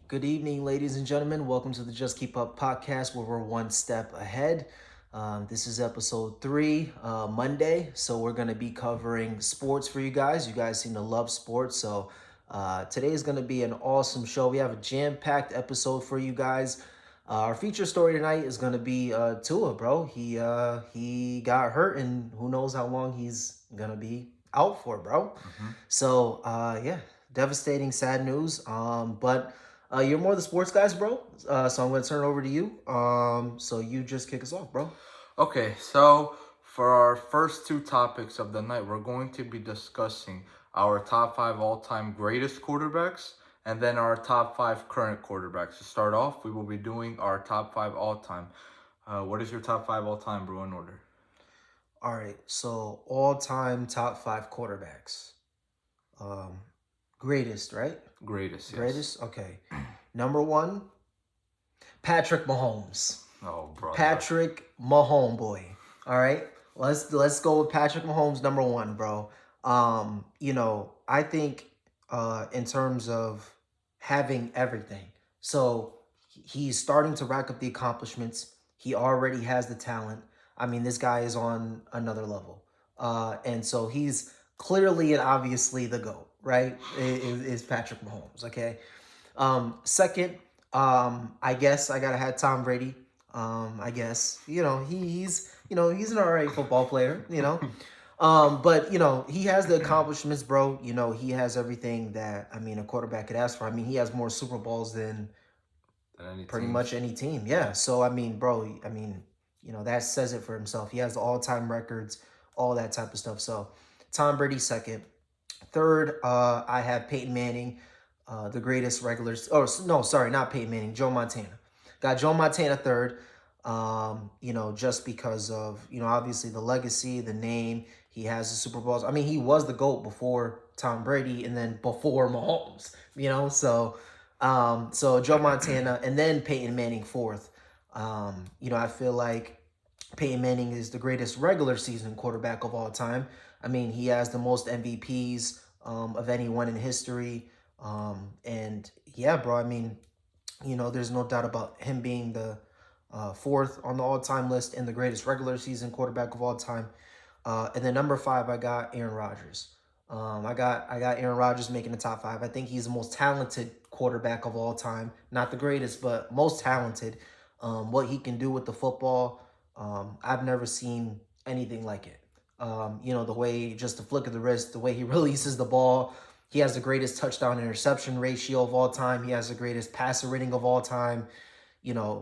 Good evening, ladies and gentlemen. Welcome to the Just Keep Up podcast, where we're one step ahead. This is episode 3, Monday. So we're going to be covering sports for you guys. You guys seem to love sports. So today is going to be an awesome show. We have a jam-packed episode for you guys. Our feature story tonight is going to be Tua, bro. He got hurt, and who knows how long he's going to be out for, bro. So yeah, devastating, sad news. But you're more the sports guys, bro. So I'm gonna turn it over to you. So you just kick us off, bro. Okay, so for our first two topics of the night, we're going to be discussing our top five all time greatest quarterbacks and then our top five current quarterbacks. To start off, we will be doing our top five all time. What is your top five all time, bro, in order? All right. So all-time top 5 quarterbacks. Um, greatest, right? Greatest, yes. Greatest. Okay. Number 1, Patrick Mahomes. Oh, brother. Patrick Mahomes, boy. All right. Let's go with Patrick Mahomes, number 1, bro. I think in terms of having everything. So he's starting to rack up the accomplishments. He already has the talent. I mean, this guy is on another level. And so he's clearly and obviously the GOAT, right? Is Patrick Mahomes, okay? Second, I guess I gotta have Tom Brady. I guess he's an alright football player. But he has the accomplishments, bro. He has everything that a quarterback could ask for. I mean, he has more Super Bowls than pretty much any team. Yeah. So bro. That says it for himself. He has the all-time records, all that type of stuff. So Tom Brady second. Third, I have Peyton Manning, the greatest regulars. Oh no, sorry, not Peyton Manning. Joe Montana. Got Joe Montana third. Just because of obviously the legacy, the name. He has the Super Bowls. I mean, he was the GOAT before Tom Brady, and then before Mahomes. So Joe Montana, and then Peyton Manning fourth. I feel like Peyton Manning is the greatest regular season quarterback of all time. I mean, he has the most MVPs of anyone in history. And yeah, bro, there's no doubt about him being the fourth on the all-time list and the greatest regular season quarterback of all time. And then number 5, I got Aaron Rodgers. I got Aaron Rodgers making the top 5. I think he's the most talented quarterback of all time. Not the greatest, but most talented. What he can do with the football, I've never seen anything like it. The way, just the flick of the wrist, the way he releases the ball. He has the greatest touchdown interception ratio of all time. He has the greatest passer rating of all time. He has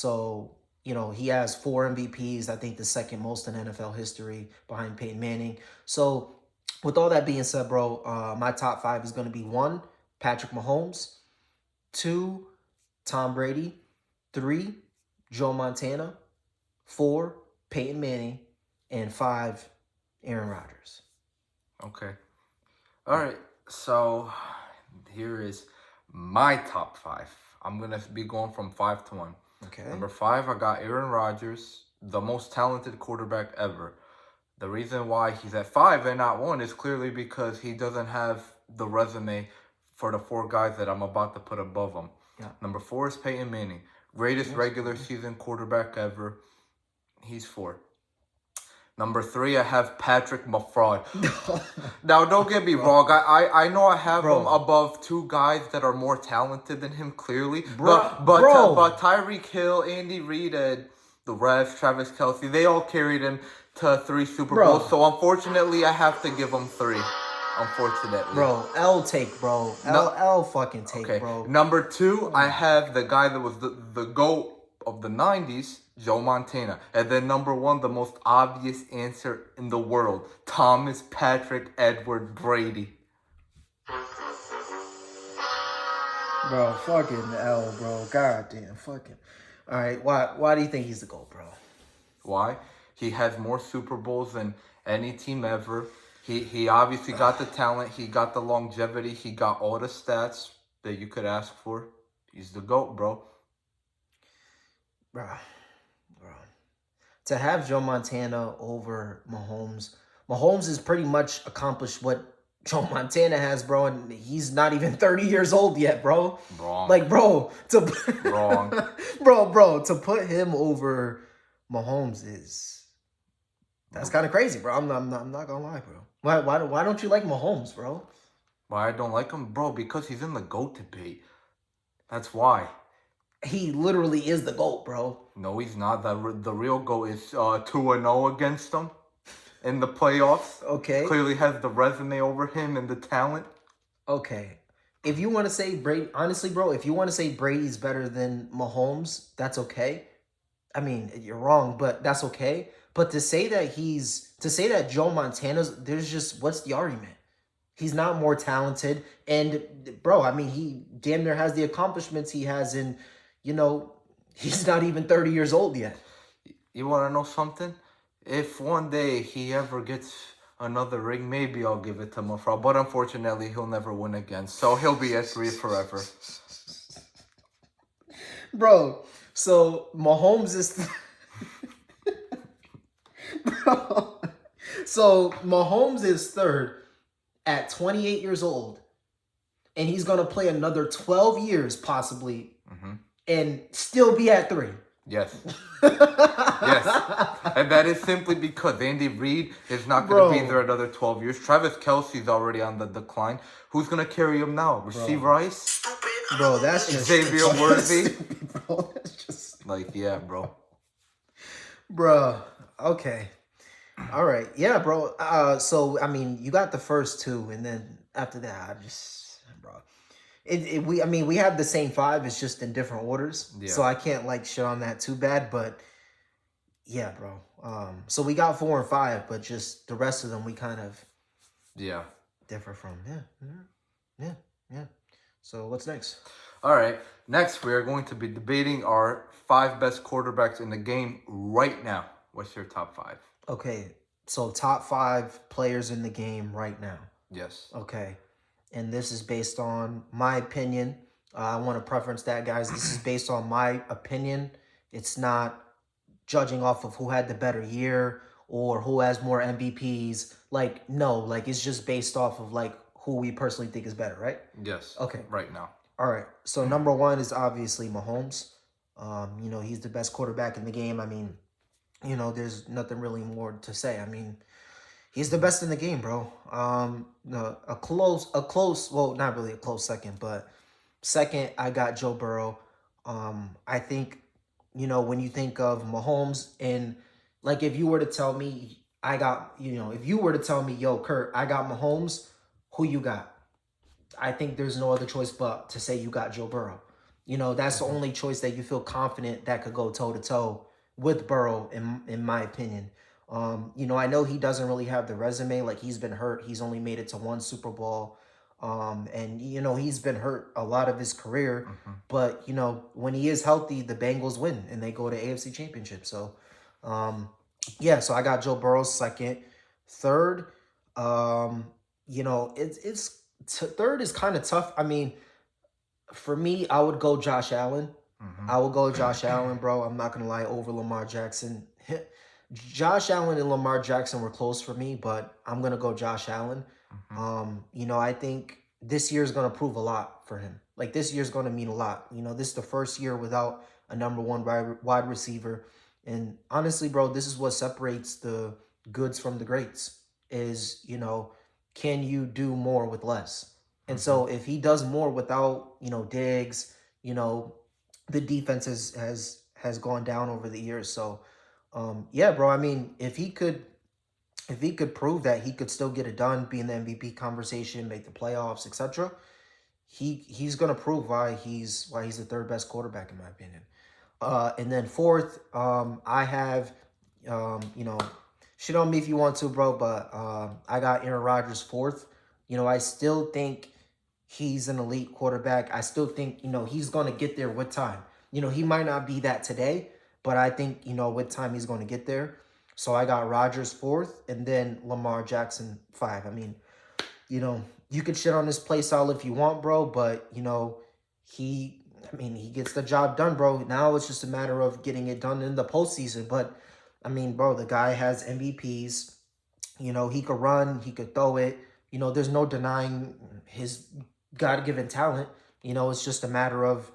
4 MVPs. I think the second most in NFL history behind Peyton Manning. So with all that being said, bro, my top 5 is going to be 1, Patrick Mahomes, 2, Tom Brady, 3, Joe Montana, 4, Peyton Manning, and 5, Aaron Rodgers. Okay. All right. So here is my top five. I'm going to be going from 5 to 1. Okay. Number 5, I got Aaron Rodgers, the most talented quarterback ever. The reason why he's at 5 and not 1 is clearly because he doesn't have the resume for the 4 guys that I'm about to put above him. Yeah. Number 4 is Peyton Manning, greatest regular season quarterback ever. He's 4. Number 3, I have Patrick Maffraud. Now, don't get me wrong. I know I have him above 2 guys that are more talented than him, clearly. But Tyreek Hill, Andy Reid, and the refs, Travis Kelce, they all carried him to 3 Super Bowls. So, unfortunately, I have to give him 3. Unfortunately. Bro, L take, bro. L fucking take, okay. Bro. Number 2, I have the guy that was the GOAT of the 90s, Joe Montana. And then number 1, the most obvious answer in the world, Thomas Patrick Edward Brady. Bro, fucking L, bro. Goddamn, fucking. All right, why do you think he's the GOAT, bro? Why? He has more Super Bowls than any team ever. He obviously got the talent. He got the longevity. He got all the stats that you could ask for. He's the GOAT, bro. Bro. To have Joe Montana over Mahomes has pretty much accomplished what Joe Montana has, bro, and he's not even 30 years old yet, bro. Wrong. Like, bro, Wrong. bro, to put him over Mahomes that's kind of crazy, bro. I'm not gonna lie, bro. Why don't you like Mahomes, bro? Why I don't like him, bro? Because he's in the GOAT debate. That's why. He literally is the GOAT, bro. No, he's not. The real GOAT is 2-0 against him in the playoffs. Okay. Clearly has the resume over him and the talent. Okay. If you want to say Brady, honestly, bro, if you want to say Brady's better than Mahomes, that's okay. I mean, you're wrong, but that's okay. But to say that Joe Montana's, there's just, what's the argument? He's not more talented. And, bro, I mean, he damn near has the accomplishments he has in, he's not even 30 years old yet. You want to know something? If one day he ever gets another ring, maybe I'll give it to Mafra. But unfortunately, he'll never win again. So he'll be at 3 forever. Bro, so Mahomes is... Bro, so Mahomes is third at 28 years old, and he's going to play another 12 years possibly and still be at 3. Yes. Yes. And that is simply because Andy Reid is not going to be there another 12 years. Travis Kelce's already on the decline. Who's going to carry him now? Rasheed Rice? Bro, that's just... Xavier Worthy? Bro, that's just... Like, yeah, bro. Bro, okay. All right. Yeah, bro. So, I mean, you got the first 2, and then after that, bro. We have the same 5. It's just in different orders. Yeah. So I can't, shit on that too bad, but yeah, bro. So we got 4 and 5, but just the rest of them we kind of differ from. Yeah. So what's next? All right. Next, we are going to be debating our 5 best quarterbacks in the game right now. What's your top 5? Okay, so top 5 players in the game right now. Yes. Okay, and this is based on my opinion. I want to preference that, guys. This is based on my opinion. It's not judging off of who had the better year or who has more MVPs. No, it's just based off of, who we personally think is better, right? Yes. Okay. Right now. All right, so number 1 is obviously Mahomes. He's the best quarterback in the game. I mean, there's nothing really more to say. I mean, he's the best in the game, bro. A close, well, not really a close second, but second, I got Joe Burrow. I think, when you think of Mahomes and, if you were to tell me, if you were to tell me, yo, Kurt, I got Mahomes, who you got? I think there's no other choice but to say you got Joe Burrow. That's the only choice that you feel confident that could go toe-to-toe with Burrow, in my opinion. I know he doesn't really have the resume. He's been hurt. He's only made it to 1 Super Bowl. And, he's been hurt a lot of his career. But, when he is healthy, the Bengals win and they go to AFC Championship. So, so I got Joe Burrow second. Third, third is kind of tough. I mean, for me, I would go Josh Allen. I will go Josh Allen, bro. I'm not going to lie, over Lamar Jackson. Josh Allen and Lamar Jackson were close for me, but I'm going to go Josh Allen. I think this year is going to prove a lot for him. This year is going to mean a lot. This is the first year without a number 1 wide receiver. And honestly, bro, this is what separates the goods from the greats is, can you do more with less? And so if he does more without, Diggs, the defense has gone down over the years. So, bro, I mean, if he could prove that he could still get it done, be in the MVP conversation, make the playoffs, etc., he's gonna prove why he's the 3rd best quarterback in my opinion. And then 4th, I have, shit on me if you want to, bro, but I got Aaron Rodgers 4th. I still think he's an elite quarterback. I still think, he's going to get there with time. He might not be that today, but I think, with time he's going to get there. So I got Rodgers 4th and then Lamar Jackson 5. I mean, you could shit on this play style if you want, bro, but, he gets the job done, bro. Now it's just a matter of getting it done in the postseason. But, I mean, bro, the guy has MVPs. He could run, he could throw it. there's no denying his God-given talent. It's just a matter of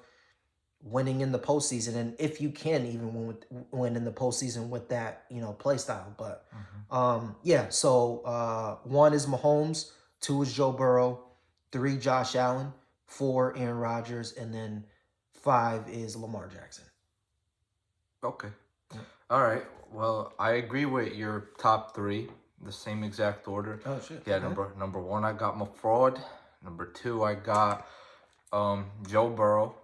winning in the postseason, and if you can even win in the postseason with that play style. But yeah. So one is Mahomes, two is Joe Burrow, three Josh Allen, four Aaron Rodgers, and then five is Lamar Jackson. Okay. All right. Well, I agree with your top three, the same exact order. Oh shit. Yeah. Number one, I got Mafraud. Number two, I got Joe Burrow.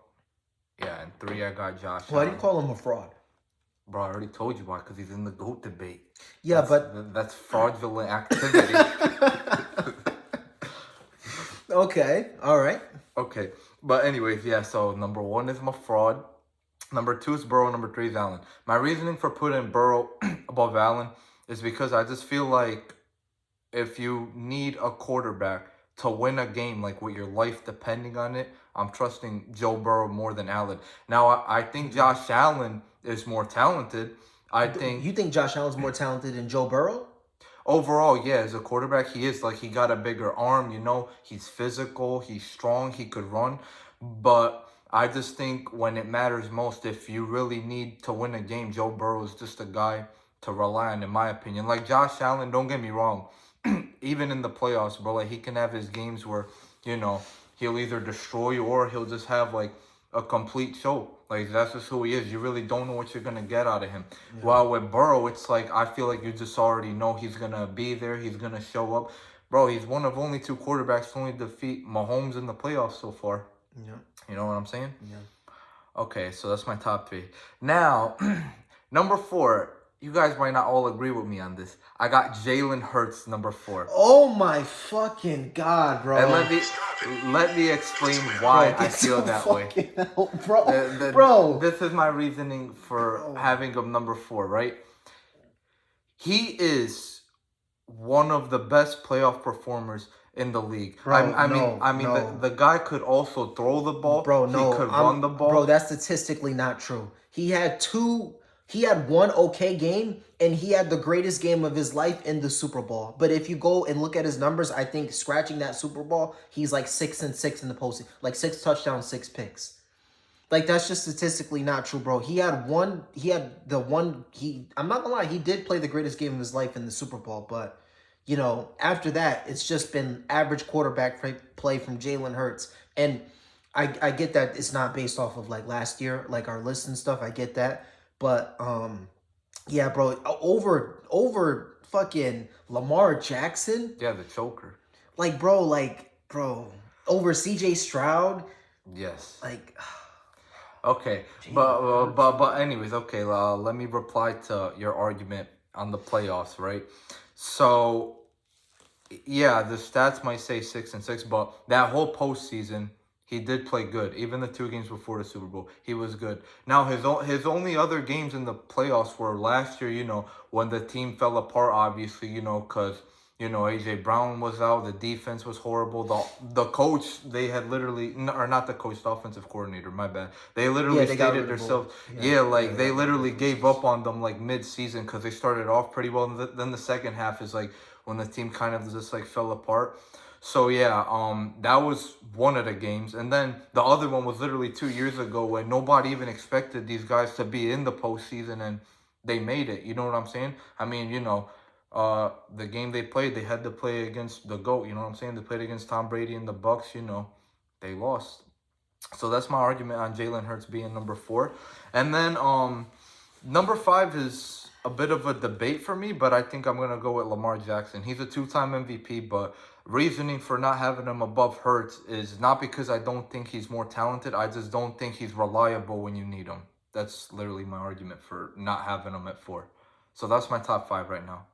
Yeah, and three, I got Josh. Why do you call him a fraud? Bro, I already told you why, because he's in the GOAT debate. Yeah, that's fraudulent activity. Okay, all right. Okay, but anyways, yeah. So number one is Mafraud. Number two is Burrow. Number three is Allen. My reasoning for putting Burrow above Allen is because I just feel like if you need a quarterback to win a game, like with your life depending on it, I'm trusting Joe Burrow more than Allen. Now, I think Josh Allen is more talented. You think Josh Allen's more talented than Joe Burrow? Overall, yeah, as a quarterback, he is. Like, he got a bigger arm, he's physical, he's strong, he could run. But I just think when it matters most, if you really need to win a game, Joe Burrow is just a guy to rely on, in my opinion. Like, Josh Allen, don't get me wrong, even in the playoffs, bro, like, he can have his games where, he'll either destroy you or he'll just have, like, a complete show. Like, that's just who he is. You really don't know what you're going to get out of him. Yeah. While with Burrow, it's like, I feel like you just already know he's going to be there. He's going to show up. Bro, he's one of only two quarterbacks to only defeat Mahomes in the playoffs so far. Yeah. You know what I'm saying? Yeah. Okay, so that's my top three. Now, number four. You guys might not all agree with me on this. I got Jalen Hurts number 4. Oh my fucking God, bro. And let me explain why I feel that way. Bro. This is my reasoning for having him number 4, right? He is one of the best playoff performers in the league. Bro, the guy could also throw the ball. Bro, no. He could run the ball. Bro, that's statistically not true. He had one okay game, and he had the greatest game of his life in the Super Bowl. But if you go and look at his numbers, I think scratching that Super Bowl, he's like 6-6 in the postseason. Like 6 touchdowns, 6 picks. Like, that's just statistically not true, bro. I'm not gonna lie, he did play the greatest game of his life in the Super Bowl. But, after that, it's just been average quarterback play from Jalen Hurts. And I get that it's not based off of, like, last year, like our list and stuff. I get that. But yeah, bro, over fucking Lamar Jackson. Yeah, the choker. Like, bro, over CJ Stroud. Yes. Like. Okay, but anyways, okay. Let me reply to your argument on the playoffs, right? So, yeah, the stats might say 6-6, but that whole postseason, he did play good. Even the 2 games before the Super Bowl, he was good. Now, his only other games in the playoffs were last year, when the team fell apart, obviously, because, A.J. Brown was out. The defense was horrible. The coach, they had literally, or not the coach, the offensive coordinator, my bad. They literally stated themselves. They literally gave up on them, like, mid-season because they started off pretty well. And then the second half is, like, when the team kind of just, like, fell apart. So, yeah, that was one of the games. And then the other one was literally 2 years ago when nobody even expected these guys to be in the postseason, and they made it. You know what I'm saying? I mean, the game they played, they had to play against the GOAT. You know what I'm saying? They played against Tom Brady and the Bucks. They lost. So that's my argument on Jalen Hurts being number 4. And then number 5 is a bit of a debate for me, but I think I'm going to go with Lamar Jackson. He's a 2-time MVP, but reasoning for not having him above Hurts is not because I don't think he's more talented. I just don't think he's reliable when you need him. That's literally my argument for not having him at 4. So that's my top 5 right now.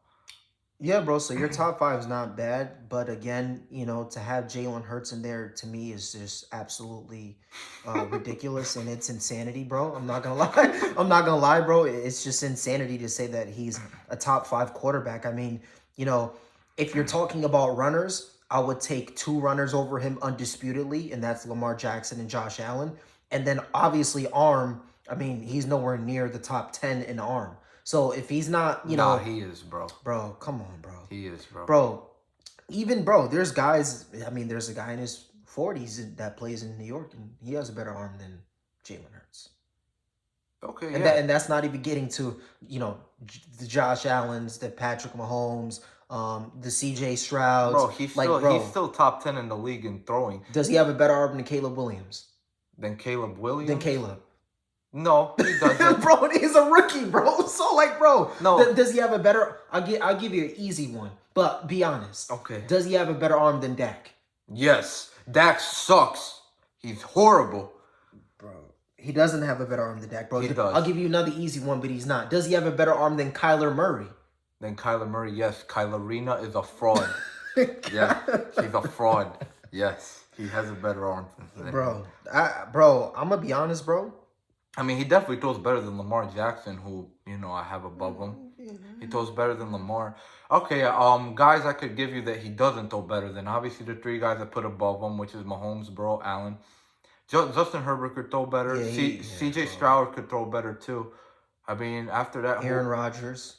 Yeah, bro. So your top 5 is not bad, but again, to have Jalen Hurts in there to me is just absolutely ridiculous, and it's insanity, bro. I'm not gonna lie, bro. It's just insanity to say that he's a top 5 quarterback. I mean, if you're talking about runners, I would take 2 runners over him undisputedly, and that's Lamar Jackson and Josh Allen. And then obviously arm. I mean, he's nowhere near the top 10 in arm. So if he's not, Nah, he is, bro. Bro, come on, bro. He is, bro. Bro, Even bro, there's guys. I mean, there's a guy in his 40s that plays in New York, and he has a better arm than Jalen Hurts. Okay, And yeah. that's not even getting to the Josh Allen's, the Patrick Mahomes, the C.J. Strouds. Bro, he's Like, still he's bro, still top 10 in the league in throwing does he have a better arm than Caleb Williams? than Caleb Than Williams. Caleb? No, he doesn't. Bro, he's a rookie, bro. So like, bro, No. does he have a better? I'll give you an easy one, but be honest. Okay. Does he have a better arm than Dak? Yes, Dak sucks. He's horrible. Bro, he doesn't have a better arm than Dak, bro. He does. I'll give you another easy one, but he's not. Does he have a better arm than Kyler Murray? Then Kyler Murray, yes. Kylerina is a fraud. Yeah, she's a fraud. Yes, he has a better arm than him. Bro, I'm gonna be honest, bro. I mean, he definitely throws better than Lamar Jackson, who, I have above him. He throws better than Lamar. Okay, guys I could give you that he doesn't throw better than. Obviously, the three guys I put above him, which is Mahomes, Burrow, Allen. Justin Herbert could throw better. Yeah, CJ Stroud could throw better, too. I mean, after that... Aaron Rodgers.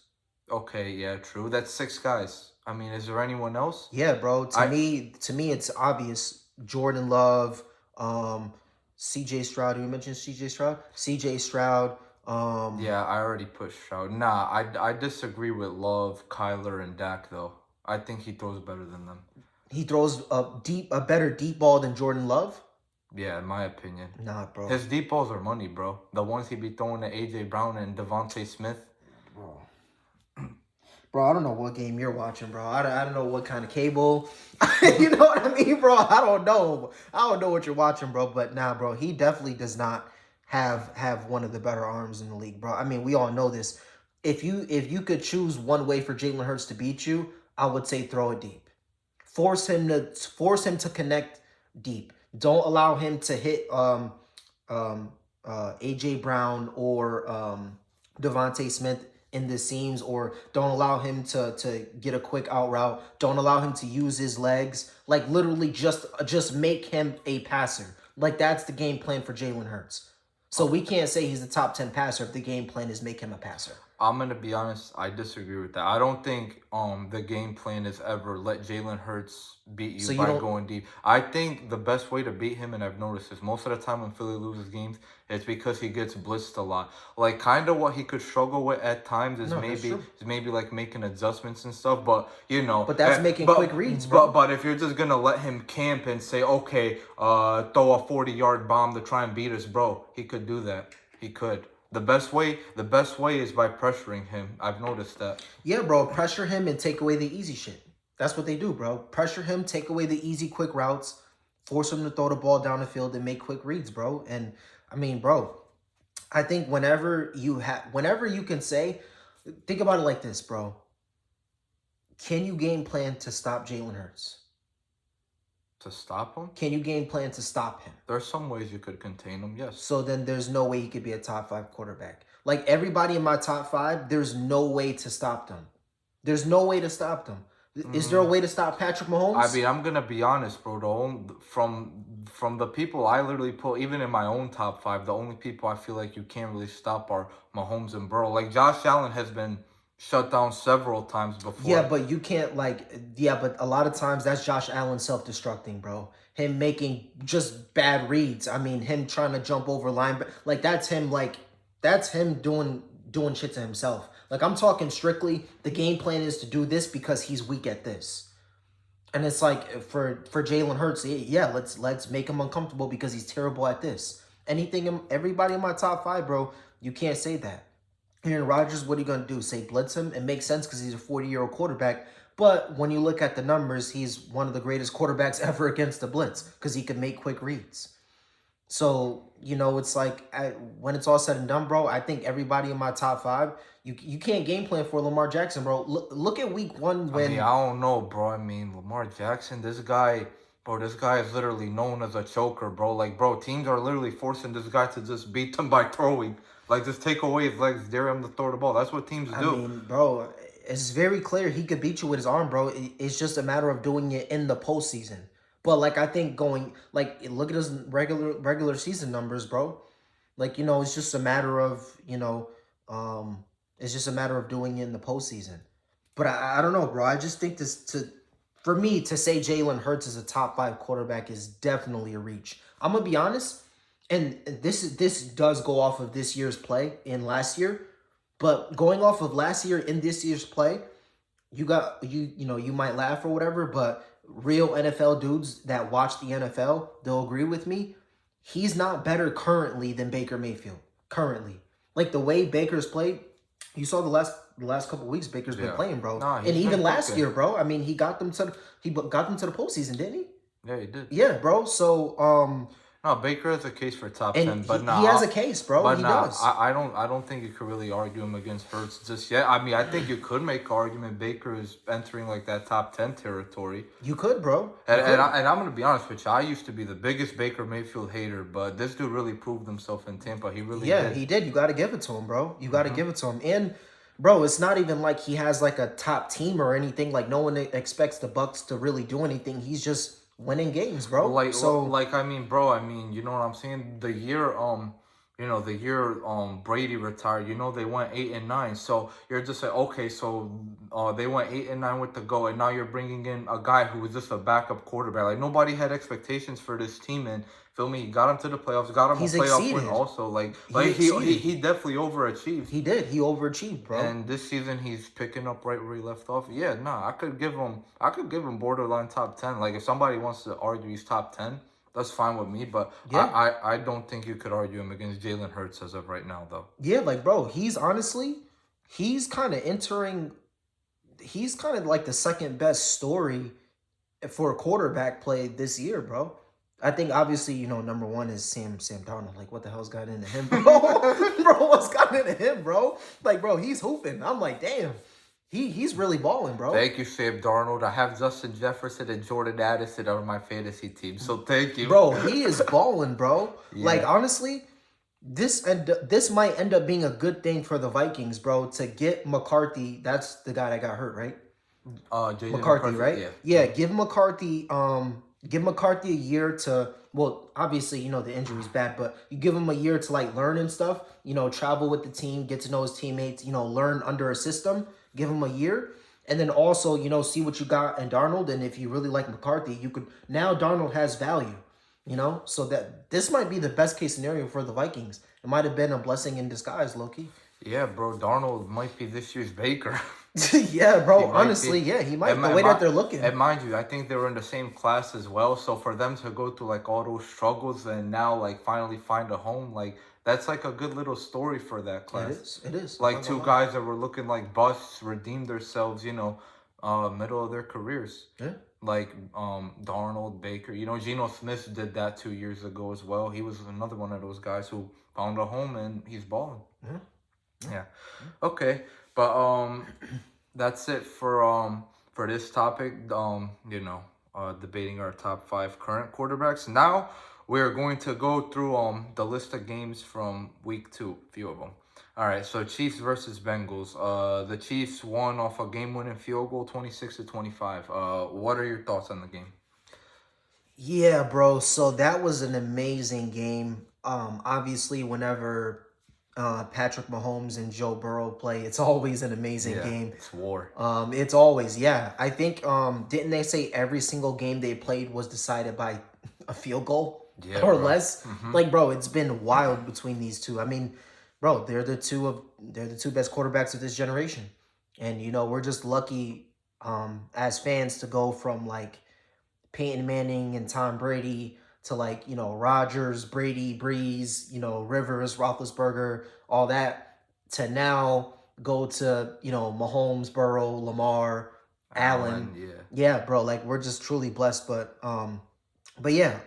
Okay, yeah, true. That's 6 guys. I mean, is there anyone else? Yeah, bro. To me, it's obvious. Jordan Love, C.J. Stroud. You mentioned C.J. Stroud. C.J. Stroud. Yeah, I already put Stroud. Nah, I disagree with Love, Kyler, and Dak though. I think he throws better than them. He throws a better deep ball than Jordan Love. Yeah, in my opinion. Nah, bro. His deep balls are money, bro. The ones he be throwing to AJ Brown and Devontae Smith. Bro, I don't know what game you're watching, bro. I don't know what kind of cable. You know what I mean, bro? I don't know. I don't know what you're watching, bro. But nah, bro, he definitely does not have one of the better arms in the league, bro. I mean, we all know this. If you could choose one way for Jalen Hurts to beat you, I would say throw it deep. Force him to connect deep. Don't allow him to hit AJ Brown or Devontae Smith in the seams, or don't allow him to get a quick out route. Don't allow him to use his legs. Like, literally just make him a passer. Like, that's the game plan for Jalen Hurts. So we can't say he's the top 10 passer if the game plan is make him a passer. I'm gonna be honest, I disagree with that. I don't think the game plan is ever let Jalen Hurts beat you by going deep. I think the best way to beat him, and I've noticed this most of the time when Philly loses games, it's because he gets blitzed a lot. Like, kind of what he could struggle with at times is maybe like making adjustments and stuff. But But that's making quick reads, bro. But if you're just gonna let him camp and say, okay, throw a 40-yard bomb to try and beat us, bro, he could do that. He could. The best way is by pressuring him. I've noticed that. Yeah, bro. Pressure him and take away the easy shit. That's what they do, bro. Pressure him, take away the easy, quick routes, force him to throw the ball down the field and make quick reads, bro. And I mean, bro, I think whenever you can say, think about it like this, bro. Can you game plan to stop Jalen Hurts? To stop him? Can you game plan to stop him? There's some ways you could contain him, yes. So then there's no way he could be a top 5 quarterback. Like, everybody in my top 5, there's no way to stop them. There's no way to stop them. Is there a way to stop Patrick Mahomes? I mean, I'm going to be honest, bro. From the people I literally put, even in my own top 5, the only people I feel like you can't really stop are Mahomes and Burrow. Like, Josh Allen has been shut down several times before. Yeah, but you can't, but a lot of times that's Josh Allen self-destructing, bro. Him making just bad reads. I mean, him trying to jump over line. Like, that's him doing shit to himself. Like, I'm talking strictly, the game plan is to do this because he's weak at this. And it's like, for Jalen Hurts, yeah, let's make him uncomfortable because he's terrible at this. Everybody in my top 5, bro, you can't say that. Aaron Rodgers, what are you going to do? Say blitz him? It makes sense because he's a 40-year-old quarterback. But when you look at the numbers, he's one of the greatest quarterbacks ever against the blitz because he can make quick reads. So, it's like, when it's all said and done, bro, I think everybody in my top 5, you can't game plan for Lamar Jackson, bro. Look at week 1 when... I don't know, bro. I mean, Lamar Jackson, this guy is literally known as a choker, bro. Like, bro, teams are literally forcing this guy to just beat them by throwing. Like, just take away his legs, dare him to throw the ball. That's what teams do. I mean, bro, it's very clear he could beat you with his arm, bro. It's just a matter of doing it in the postseason. But, I think look at his regular season numbers, bro. It's just a matter of, it's just a matter of doing it in the postseason. But I don't know, bro. I just think for me to say Jalen Hurts is a top 5 quarterback is definitely a reach. I'm gonna be honest, and this does go off of this year's play in last year, but going off of last year in this year's play, you might laugh or whatever, but real NFL dudes that watch the NFL, they'll agree with me. He's not better currently than Baker Mayfield. Currently. Like the way Baker's played, you saw the last couple weeks Baker's been playing, bro. Nah, and he's even been last cooking. year, bro. I mean, he got them to the postseason, didn't he? Yeah, he did. Yeah, bro. So No, Baker has a case for top and 10, but he has a case, bro. But He nah, does. I don't think you could really argue him against Hurts just yet. I mean, I think you could make an argument Baker is entering like that top 10 territory. You could, bro. And I'm gonna be honest with you. I used to be the biggest Baker Mayfield hater, but this dude really proved himself in Tampa. He really Yeah, did. he did. You got to give it to him, bro. You got to give it to him. And bro, it's not even like he has like a top team or anything. Like no one expects the Bucks to really do anything. He's just winning games, bro. Like I mean, bro, I mean, you know what I'm saying? The year Brady retired, they went 8-9. So you're just like, okay, so they went 8-9 with the go, and now you're bringing in a guy who was just a backup quarterback. Like nobody had expectations for this team, and feel me, he got him to the playoffs, got him He's a playoff win exceeded. also. He He definitely overachieved. He did. He overachieved, bro. And this season he's picking up right where he left off. Yeah, nah, I could give him borderline top 10. Like if somebody wants to argue he's top 10, that's fine with me. But Yeah. I don't think you could argue him against Jalen Hurts as of right now, though. Yeah, like bro, he's kind of entering. He's kind of like the second best story for quarterback play this year, bro. I think obviously number one is Sam Darnold. Like what the hell's got into him, bro? Bro, what's got into him, bro? Like bro, he's hooping. I'm like, damn, he's really balling, bro. Thank you, Sam Darnold. I have Justin Jefferson and Jordan Addison on my fantasy team, so thank you, Bro, he is balling, bro. Yeah. Like honestly, this might end up being a good thing for the Vikings, bro. To get McCarthy, that's the guy that got hurt, right? JJ McCarthy, right? Yeah. Yeah, give McCarthy a year to, well, obviously, the injury's bad, but you give him a year to like learn and stuff, travel with the team, get to know his teammates, learn under a system, give him a year. And then also, see what you got in Darnold. And if you really like McCarthy, now Darnold has value, so that this might be the best case scenario for the Vikings. It might have been a blessing in disguise, low-key. Yeah, bro, Darnold might be this year's Baker. Yeah, bro. He might Honestly, be. yeah, he might. And The way that they're looking. And mind you, I think they were in the same class as well. So for them to go through like all those struggles and now like finally find a home, like that's like a good little story for that class. It is. Like two guys that were looking like busts redeemed themselves, middle of their careers. Yeah. Like Darnold, Baker. Geno Smith did that 2 years ago as well. He was another one of those guys who found a home and he's balling. Yeah. Yeah. Okay. But that's it for this topic. Debating our top 5 current quarterbacks. Now we're going to go through the list of games from week 2, a few of them. All right, so Chiefs versus Bengals. The Chiefs won off a game-winning field goal, 26-25. What are your thoughts on the game? Yeah, bro. So that was an amazing game. Obviously, whenever Patrick Mahomes and Joe Burrow play, it's always an amazing game. It's war. It's always, yeah. I think didn't they say every single game they played was decided by a field goal or bro. less? Like, bro, it's been wild between these two. I mean, bro, they're the two best quarterbacks of this generation. And we're just lucky as fans to go from like Peyton Manning and Tom Brady to like, Rodgers, Brady, Breeze, Rivers, Roethlisberger, all that, to now go to, Mahomes, Burrow, Lamar, Allen. Yeah, bro, like we're just truly blessed. But yeah,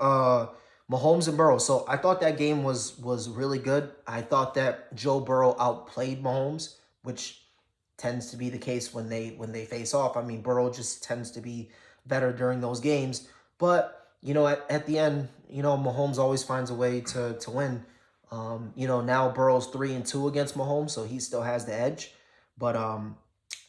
Mahomes and Burrow. So I thought that game was really good. I thought that Joe Burrow outplayed Mahomes, which tends to be the case when they face off. I mean, Burrow just tends to be better during those games. But, at the end, Mahomes always finds a way to win. Now Burrow's 3-2 against Mahomes, so he still has the edge. But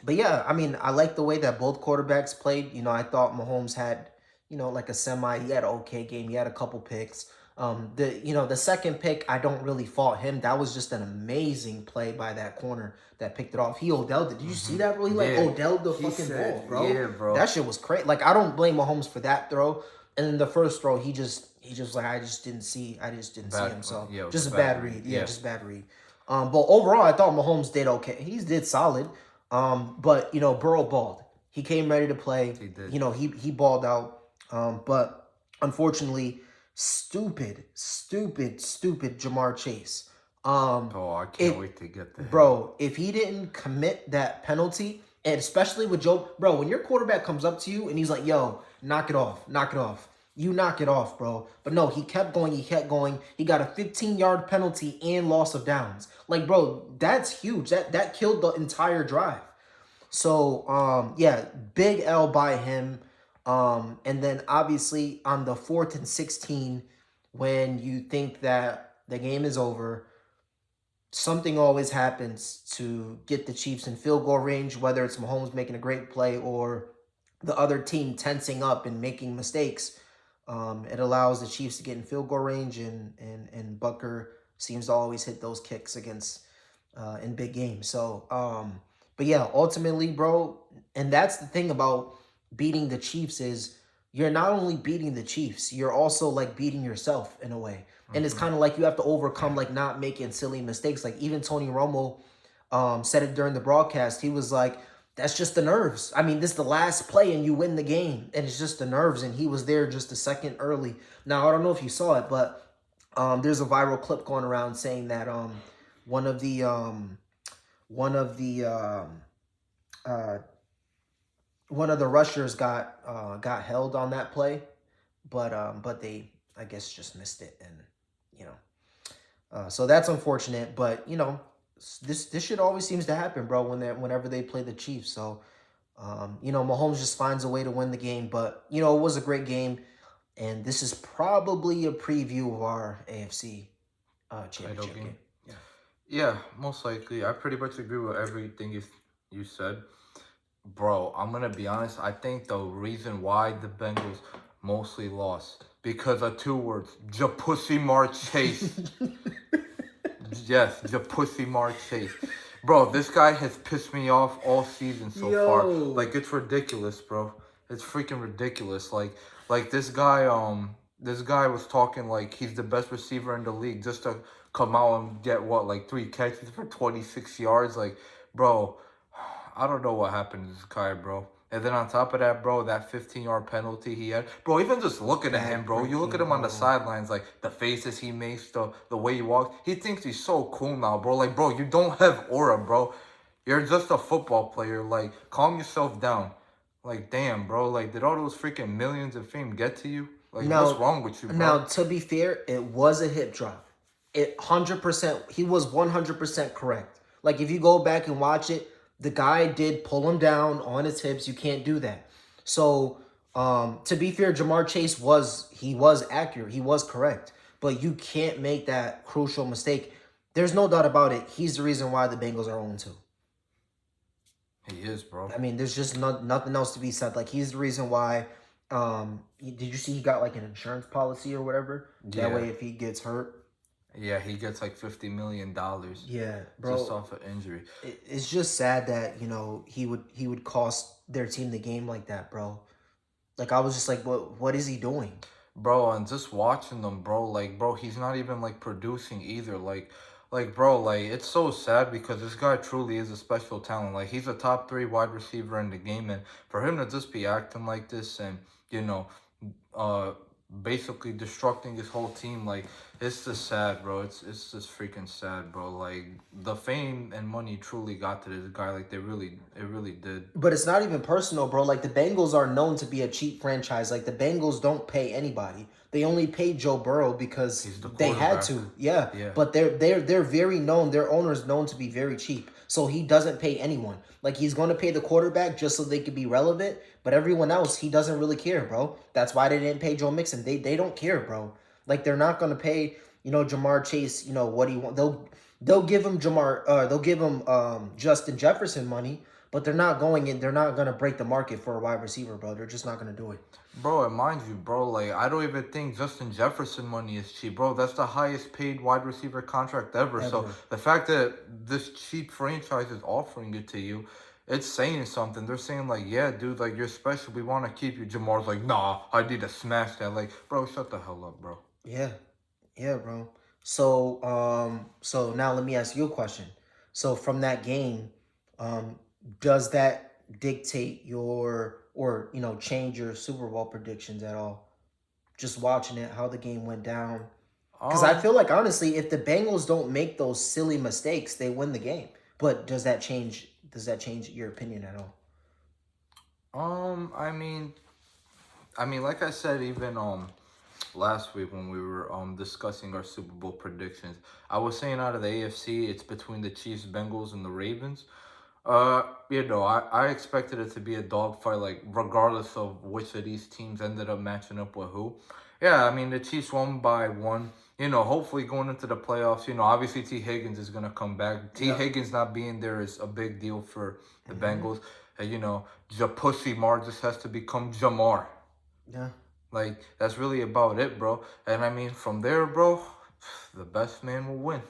yeah, I mean, I like the way that both quarterbacks played. I thought Mahomes had, like he had an okay game. He had a couple picks. The second pick, I don't really fault him. That was just an amazing play by that corner that picked it off. He Odell. Did you see that, bro? He like Yeah. Odell the He fucking said, ball, bro. yeah, bro. That shit was crazy. Like I don't blame Mahomes for that throw. And then the first throw, he just like I just didn't see him. So Yeah, it was just a a bad bad read. read. Yeah, Yeah. just a bad read. But overall, I thought Mahomes did okay. He did solid. But Burrow balled. He came ready to play. He did. He balled out. But unfortunately, stupid Jamar Chase. Oh, I can't If wait to get there. bro, if he didn't commit that penalty, and especially with Joe, bro, when your quarterback comes up to you and he's like, "Yo, knock it off, knock it off," you knock it off, bro. But no, he kept going, he kept going. He got a 15-yard penalty and loss of downs. Like, bro, that's huge. That killed the entire drive. So, yeah, big L by him. And then obviously on the 4th and 16, when you think that the game is over, something always happens to get the Chiefs in field goal range, whether it's Mahomes making a great play or the other team tensing up and making mistakes. It allows the Chiefs to get in field goal range, and Bucker seems to always hit those kicks against in big games. So, but yeah, ultimately, bro, and that's the thing about beating the Chiefs is you're not only beating the Chiefs, you're also like beating yourself in a way. And it's kind of like you have to overcome like not making silly mistakes. Like even Tony Romo said it during the broadcast. He was like, that's just the nerves. I mean, this is the last play and you win the game. And it's just the nerves. And he was there just a second early. Now, I don't know if you saw it, but there's a viral clip going around saying that one of the uh, one of the rushers got held on that play, but they I guess just missed it, and you know so that's unfortunate. But this shit always seems to happen, bro. Whenever they play the Chiefs, so Mahomes just finds a way to win the game. But it was a great game, and this is probably a preview of our AFC championship game. Yeah, most likely. I pretty much agree with everything you said. Bro, I'm gonna be honest. I think the reason why the Bengals mostly lost because of two words: Japussy Chase. Yes, Japussy Chase. Bro, this guy has pissed me off all season so far. Like it's ridiculous, bro. It's freaking ridiculous. Like this guy was talking like he's the best receiver in the league just to come out and get what, like 3 catches for 26 yards. Like, bro, I don't know what happened to this guy, bro. And then on top of that, bro, that 15-yard penalty he had. Bro, even just looking at him, bro, you look at him on the sidelines, like the faces he makes, the way he walks. He thinks he's so cool now, bro. Like, bro, you don't have aura, bro. You're just a football player. Like, calm yourself down. Like, damn, bro. Like, did all those freaking millions of fame get to you? Like, what's wrong with you, bro? Now, to be fair, it was a hip drop. It 100%, he was 100% correct. Like, if you go back and watch it, the guy did pull him down on his hips. You can't do that. So, to be fair, Jamar Chase was accurate. He was correct. But you can't make that crucial mistake. There's no doubt about it. He's the reason why the Bengals are 0-2. He is, bro. I mean, there's just nothing else to be said. Like, he's the reason why. Did you see he got like an insurance policy or whatever? Yeah. That way, if he gets hurt. Yeah, he gets like $50 million. Yeah, bro. Just off of injury. It's just sad that he would cost their team the game like that, bro. Like I was just like, what is he doing, bro? And just watching them, bro. Like, bro, he's not even like producing either. Like, bro, like it's so sad because this guy truly is a special talent. Like, he's a top 3 wide receiver in the game, and for him to just be acting like this and basically destructing his whole team, like it's just sad, bro. It's just freaking sad, bro. Like the fame and money truly got to this guy. Like it really did. But it's not even personal, bro. Like the Bengals are known to be a cheap franchise. Like the Bengals don't pay anybody. They only paid Joe Burrow because they had to. Yeah. But they're very known. Their owner's known to be very cheap. So he doesn't pay anyone. Like he's going to pay the quarterback just so they could be relevant. But everyone else, he doesn't really care, bro. That's why they didn't pay Joe Mixon. They don't care, bro. Like they're not going to pay, Jamar Chase, what he want. They'll give him Justin Jefferson money, But they're not going in. They're not gonna break the market for a wide receiver, bro. They're just not gonna do it. Bro, and mind you, bro, like I don't even think Justin Jefferson money is cheap, bro. That's the highest paid wide receiver contract ever. So Ever. the fact that this cheap franchise is offering it to you, it's saying something. They're saying like, yeah, dude, like you're special. We want to keep you. Jamar's like, nah, I need to smash that. Like, bro, shut the hell up, bro. Yeah, yeah, bro. So now let me ask you a question. So from that game, um, does that dictate your or change your Super Bowl predictions at all? Just watching it, how the game went down. Because I Um, feel like honestly, if the Bengals don't make those silly mistakes, they win the game. But does that change your opinion at all? I mean, like I said, even last week when we were discussing our Super Bowl predictions, I was saying out of the AFC, it's between the Chiefs, Bengals, and the Ravens. I expected it to be a dogfight, like regardless of which of these teams ended up matching up with who. Yeah, I mean the Chiefs won by one. Hopefully going into the playoffs, obviously T Higgins is gonna come back. T Yeah. Higgins not being there is a big deal for the Hmm. Bengals. And Japussy Mar just has to become Jamar. Yeah. Like that's really about it, bro. And I mean from there, bro, the best man will win.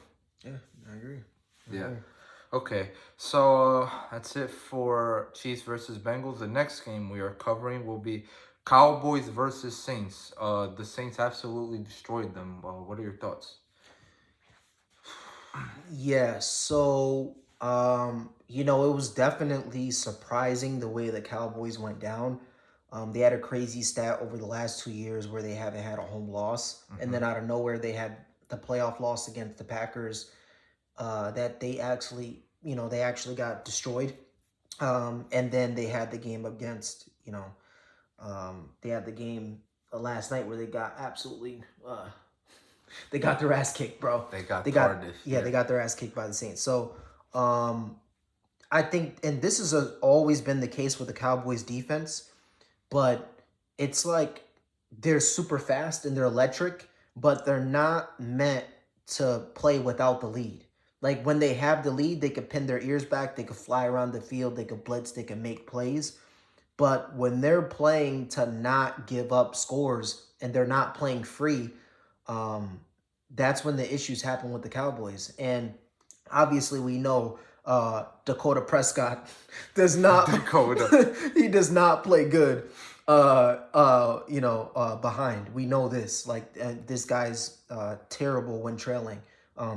Yeah. I agree. I Yeah. agree. Okay, so that's it for Chiefs versus Bengals. The next game we are covering will be Cowboys versus Saints. The Saints absolutely destroyed them. What are your thoughts? Yeah, so it was definitely surprising the way the Cowboys went down. They had a crazy stat over the last 2 years where they haven't had a home loss, and Mm-hmm. then out of nowhere they had the playoff loss against the Packers. That they actually got destroyed. And then they had the game against they had the game last night where they got absolutely they got their ass kicked, bro. They got They got Tardis. yeah, Yeah. they got their ass kicked by the Saints. So um, I think, and this has always been the case with the Cowboys defense, but it's like they're super fast and they're electric, but they're not meant to play without the lead. Like when they have the lead, they could pin their ears back, they could fly around the field, they could blitz, they can make plays. But when they're playing to not give up scores and they're not playing free, um, that's when the issues happen with the Cowboys. And obviously, we know Dakota Prescott does not Dakota. he does not play good. Behind. We know this. Like this guy's terrible when trailing.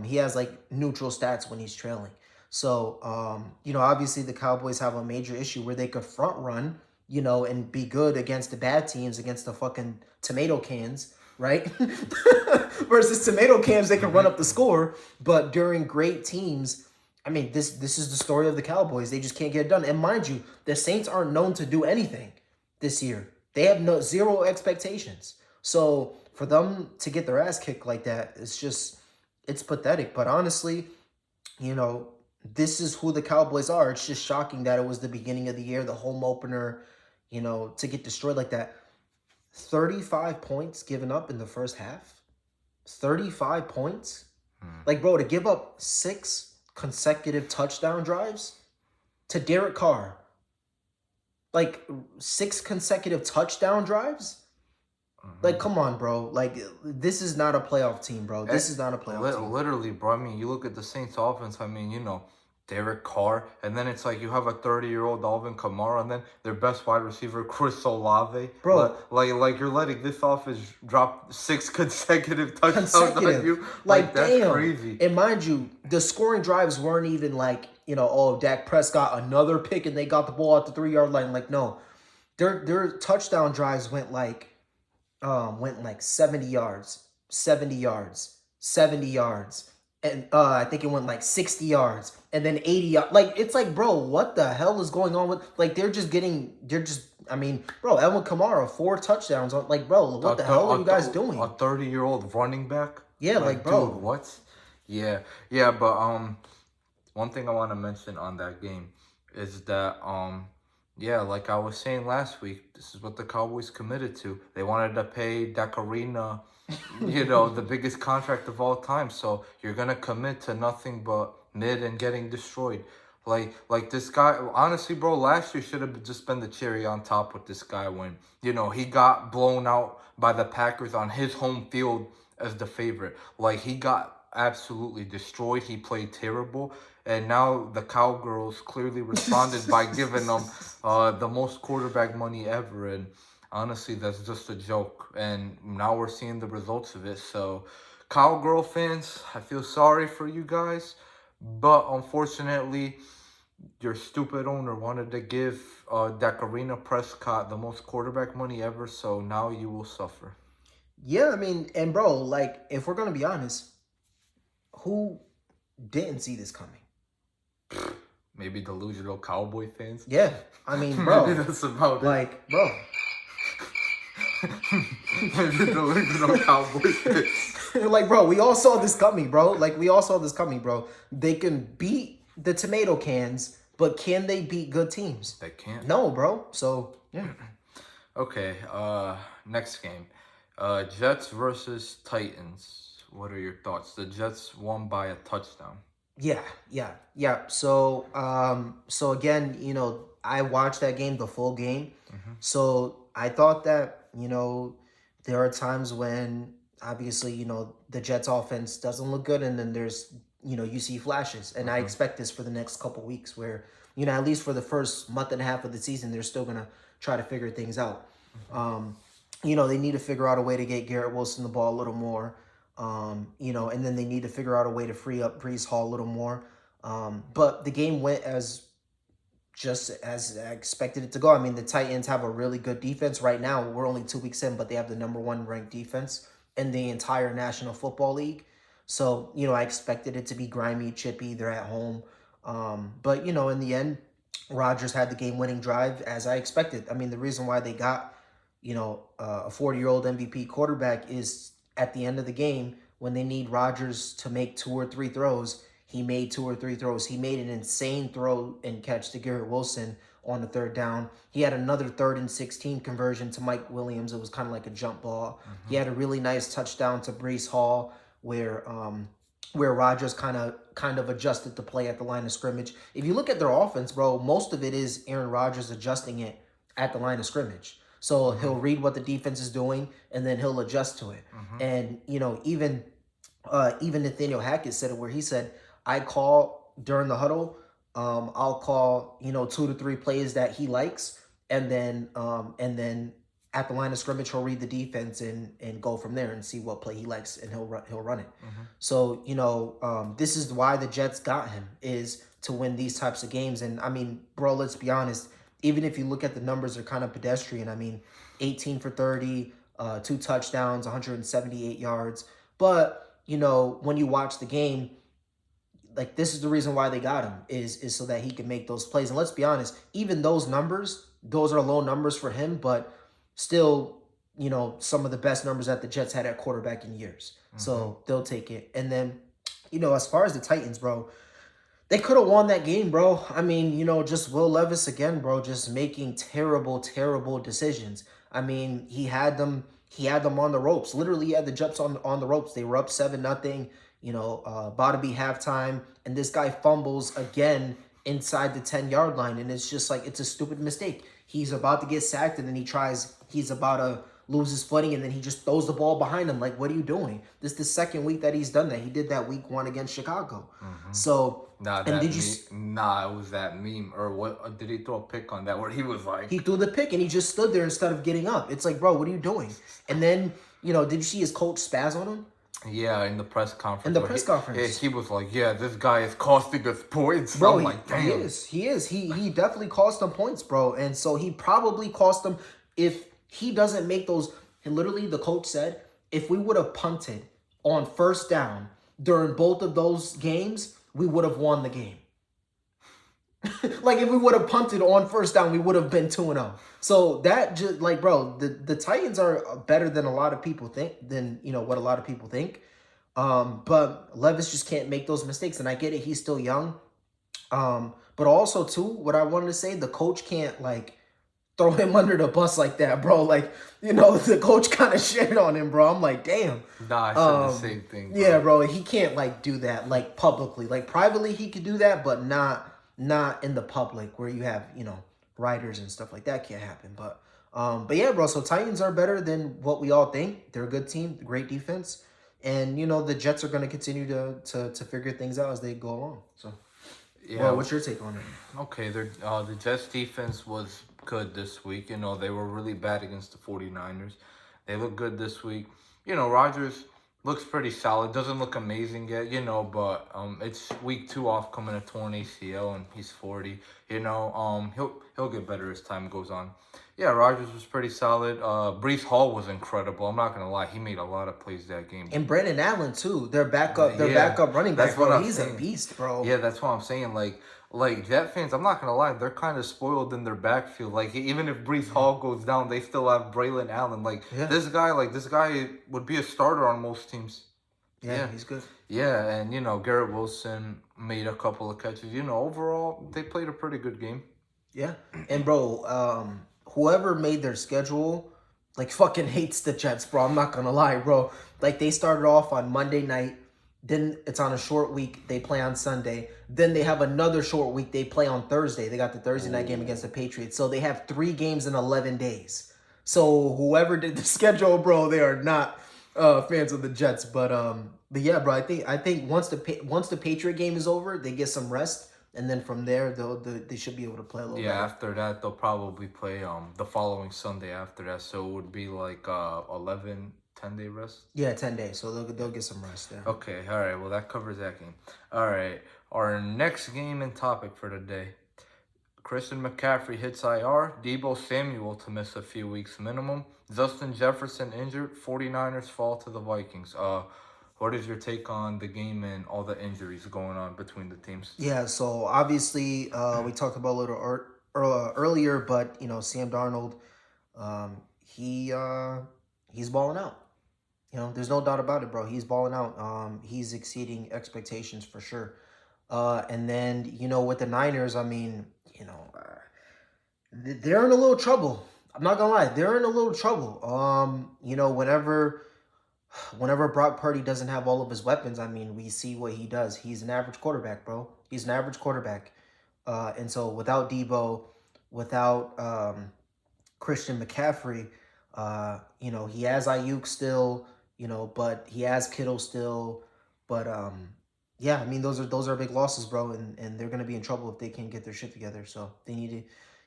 He has like neutral stats when he's trailing. So, obviously the Cowboys have a major issue where they could front run, and be good against the bad teams, against the fucking tomato cans, right? Versus tomato cans, they can run up the Mm-hmm. score, but during great teams, I mean, this is the story of the Cowboys. They just can't get it done. And mind you, the Saints aren't known to do anything this year. They have no zero expectations. So for them to get their ass kicked like that, it's pathetic. But honestly, you know, this is who the Cowboys are. It's just shocking that it was the beginning of the year, the home opener, to get destroyed like that. 35 points given up in the first half. 35 points? Like, bro, to give up 6 consecutive touchdown drives to Derek Carr, like 6 consecutive touchdown drives? Like, Mm-hmm. come on, bro. Like, this is not a playoff team, bro. This is not a playoff team. Literally, bro. I mean, you look at the Saints offense. I mean, Derek Carr, and then it's like you have a 30-year-old Alvin Kamara, and then their best wide receiver Chris Olave. Bro, Like you're letting this offense drop 6 consecutive touchdowns on consecutive. you. Like Like, that's damn. crazy. And mind you, the scoring drives weren't even like, oh, Dak Prescott, another pick, and they got the ball at the 3 yard line. Like, no. Their touchdown drives went like 70 yards, 70 yards, 70 yards. And I think it went like 60 yards and then 80 yards. Like, it's like, bro, what the hell is going on with, like, I mean, bro, Elvin Kamara, 4 touchdowns on, like, bro, what the hell are you guys doing? A 30-year-old running back. Yeah, like, bro. Dude, what? Yeah, yeah, but one thing I want to mention on that game is that yeah, like I was saying last week, this is what the Cowboys committed to. They wanted to pay Dak Arena, the biggest contract of all time. So you're gonna commit to nothing but mid and getting destroyed. Like this guy, honestly, bro, last year should have just been the cherry on top with this guy when, he got blown out by the Packers on his home field as the favorite. Like, he got absolutely destroyed. He played terrible. And now the Cowgirls clearly responded by giving them the most quarterback money ever. And honestly, that's just a joke. And now we're seeing the results of it. So, Cowgirl fans, I feel sorry for you guys. But unfortunately, your stupid owner wanted to give Dakarina Prescott the most quarterback money ever, so now you will suffer. Yeah, I mean, and bro, like, if we're gonna be honest, who didn't see this coming? Maybe delusional Cowboy fans. Yeah, I mean, bro, Maybe that's about it. like, bro, Maybe delusional Cowboy fans. like, bro, we all saw this coming, bro. Like, we all saw this coming, bro. They can beat the tomato cans, but can they beat good teams? They can't. No, bro. So yeah. Okay. Next game, Jets versus Titans. What are your thoughts? The Jets won by a touchdown. Yeah. So again, I watched that game, the full game. So I thought that, there are times when obviously, the Jets offense doesn't look good, and then there's, you see flashes. And I expect this for the next couple weeks where, at least for the first month and a half of the season, they're still gonna try to figure things out. They need to figure out a way to get Garrett Wilson the ball a little more. And then they need to figure out a way to free up Brees Hall a little more. But the game went just as I expected it to go. I mean, the Titans have a really good defense right now. We're only 2 weeks in, but they have the number 1 ranked defense in the entire National Football League. So, I expected it to be grimy, chippy. They're at home. But, in the end, Rodgers had the game-winning drive as I expected. I mean, the reason why they got, a 40-year-old MVP quarterback is at the end of the game when they need Rodgers to make 2 or 3 throws. He made 2 or 3 throws. He made an insane throw and catch to Garrett Wilson on the 3rd down. He had another 3rd and 16 conversion to Mike Williams. It was kind of like a jump ball. He had a really nice touchdown to Brees Hall where Rodgers kind of adjusted the play at the line of scrimmage. If you look at their offense, bro, most of it is Aaron Rodgers adjusting it at the line of scrimmage. So he'll read what the defense is doing, and then he'll adjust to it. And, even Nathaniel Hackett said it where he said, I call during the huddle, I'll call, 2 to 3 plays that he likes. And then at the line of scrimmage, he'll read the defense and go from there and see what play he likes, and he'll run it. So, this is why the Jets got him, is to win these types of games. And, I mean, bro, let's be honest. Even if you look at the numbers, they're kind of pedestrian. I mean, 18 for 30, 2 touchdowns, 178 yards. But, when you watch the game, like, this is the reason why they got him, is so that he can make those plays. And let's be honest, even those numbers, those are low numbers for him, but still, some of the best numbers that the Jets had at quarterback in years. So they'll take it. And then, as far as the Titans, bro, they could have won that game, bro. I mean, just Will Levis again, bro, just making terrible, terrible decisions. I mean, he had them on the ropes. Literally, he had the Jets on the ropes. They were up 7-0, about to be halftime, and this guy fumbles again inside the 10-yard line, and it's just like, it's a stupid mistake. He's about to get sacked, and then he's about to lose his footing, and then he just throws the ball behind him. Like, what are you doing? This is the second week that he's done that. He did that week 1 against Chicago. So, it was that meme. Or what? Did he throw a pick on that where he was like... He threw the pick, and he just stood there instead of getting up. It's like, bro, what are you doing? And then, did you see his coach spaz on him? Yeah, in the press conference. He was like, yeah, this guy is costing us points. Bro, I'm like, damn. He is. He definitely cost them points, bro. And so he probably cost them if he doesn't make those. And literally, the coach said, if we would have punted on 1st down during both of those games, we would have won the game. Like, if we would have punted on 1st down, we would have been 2-0. So that just, like, bro, the Titans are better than a lot of people think, what a lot of people think. But Levis just can't make those mistakes. And I get it, he's still young. But also, too, what I wanted to say, the coach can't, like, throw him under the bus like that, bro. Like, the coach kind of shitted on him, bro. I'm like, damn. Nah, I said the same thing, bro. Yeah, bro, he can't, like, do that, like, publicly. Like, privately, he could do that, but not not in the public where you have, writers and stuff like that can't happen. But yeah, bro. So Titans are better than what we all think. They're a good team, great defense, and the Jets are going to continue to figure things out as they go along. So, well, Yeah, what's your take on it? okay. The Jets defense was good this week. They were really bad against the 49ers. They look good this week. Rodgers looks pretty solid. Doesn't look amazing yet, but it's week 2 off coming a torn ACL and he's 40. He'll get better as time goes on. Yeah, Rodgers was pretty solid. Brees Hall was incredible. I'm not gonna lie, he made a lot of plays that game. And Brandon Allen too, their Yeah, backup running back, that's what bro. I'm He's a saying. beast, bro. Yeah, that's what I'm saying. Like Jet fans, I'm not gonna lie, they're kind of spoiled in their backfield. Like even if Brees Hall goes down, they still have Braylon Allen. Yeah, This guy would be a starter on most teams. yeah, he's good. Yeah, and Garrett Wilson made a couple of catches. Overall they played a pretty good game. Yeah, and bro, whoever made their schedule, like fucking hates the Jets, bro. I'm not gonna lie, bro. Like they started off on Monday night, then it's on a short week. They play on Sunday. Then they have another short week. They play on Thursday. They got the Thursday night game against the Patriots. So they have 3 games in 11 days. So whoever did the schedule, bro, they are not fans of the Jets. But yeah, bro. I think once the Patriot game is over, they get some rest. And then from there, they should be able to play a little Yeah, better. after that they'll probably play the following Sunday after that. So it would be like 10-day rest. Yeah, 10 days, so they'll get some rest there. Okay, all right. Well, that covers that game. All right, our next game and topic for today. Christian McCaffrey hits IR. Debo Samuel to miss a few weeks minimum. Justin Jefferson injured. 49ers fall to the Vikings. What is your take on the game and all the injuries going on between the teams? Yeah, so obviously we talked about a little earlier, but Sam Darnold, he's balling out. There's no doubt about it, bro. He's balling out. He's exceeding expectations for sure. And then with the Niners, I mean, they're in a little trouble. I'm not gonna lie, they're in a little trouble. Whenever Brock Purdy doesn't have all of his weapons, I mean, we see what he does. He's an average quarterback, bro. He's an average quarterback. And so without Debo, without Christian McCaffrey, he has Ayuk still, but he has Kittle still. But yeah, I mean those are big losses, bro, and they're gonna be in trouble if they can't get their shit together. So they need to.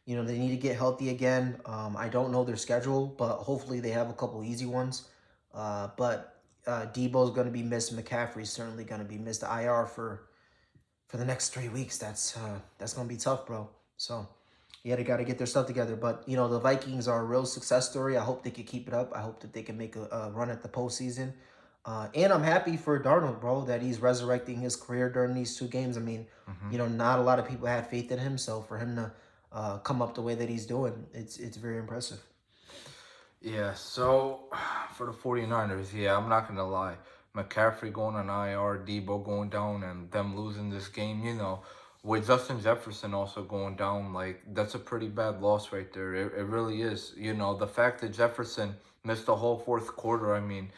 They need to get healthy again. I don't know their schedule, but hopefully they have a couple easy ones. But Debo's going to be missed. McCaffrey's certainly going to be missed. The IR for the next 3 weeks. That's going to be tough, bro. So yeah, they got to get their stuff together. But the Vikings are a real success story. I hope they can keep it up. I hope that they can make a run at the postseason. And I'm happy for Darnold, bro, that he's resurrecting his career during these 2 games. I mean, not a lot of people had faith in him, so for him to come up the way that he's doing, it's very impressive. Yeah, so for the 49ers, yeah, I'm not going to lie. McCaffrey going on IR, Debo going down, and them losing this game, with Justin Jefferson also going down, like, that's a pretty bad loss right there. It really is. The fact that Jefferson missed the whole fourth quarter, I mean,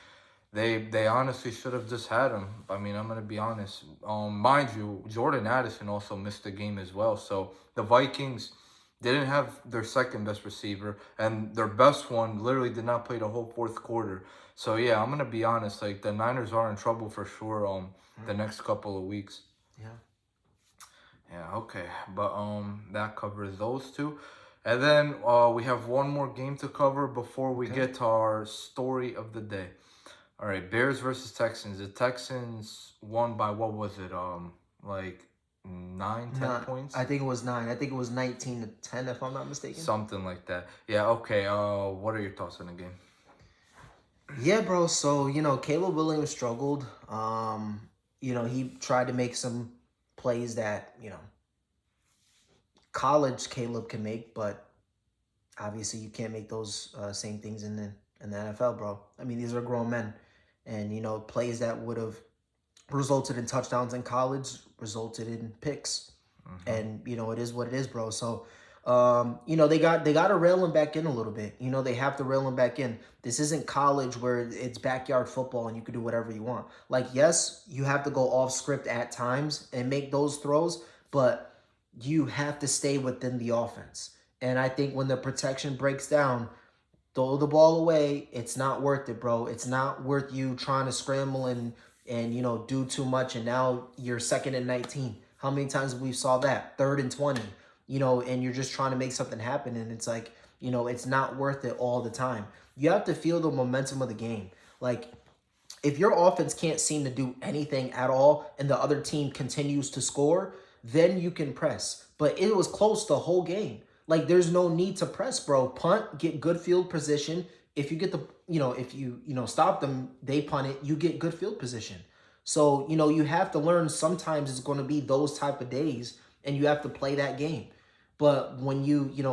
they honestly should have just had him. I mean, I'm going to be honest. Mind you, Jordan Addison also missed the game as well. So the Vikings didn't have their second best receiver, and their best one literally did not play the whole fourth quarter. So yeah, I'm gonna be honest. Like the Niners are in trouble for sure. The next couple of weeks. Yeah. Yeah. Okay. But that covers those two, and then we have one more game to cover before we get to our story of the day. All right, Bears versus Texans. The Texans won by what was it? Like 9-10 points. I think it was 9. I think it was 19-10, if I'm not mistaken. Something like that. Yeah. Okay. What are your thoughts on the game? Yeah, bro. So Caleb Williams struggled. He tried to make some plays that college Caleb can make, but obviously you can't make those same things in the NFL, bro. I mean, these are grown men, and plays that would have resulted in touchdowns in college resulted in picks. And it is what it is, bro. So they got to reel him back in a little bit. They have to reel him back in. This isn't college where it's backyard football and you can do whatever you want. Like, yes, you have to go off script at times and make those throws, but you have to stay within the offense. And I think when the protection breaks down, throw the ball away. It's not worth it, bro. It's not worth you trying to scramble and do too much. And now you're second and 19. How many times we saw that? Third and 20. And you're just trying to make something happen, and it's like it's not worth it all the time. You have to feel the momentum of the game. Like if your offense can't seem to do anything at all and the other team continues to score, then you can press. But it was close the whole game. Like there's no need to press, bro. Punt, get good field position. If you get the, if you stop them, they punt it, you get good field position. So, you have to learn sometimes it's going to be those type of days and you have to play that game. But when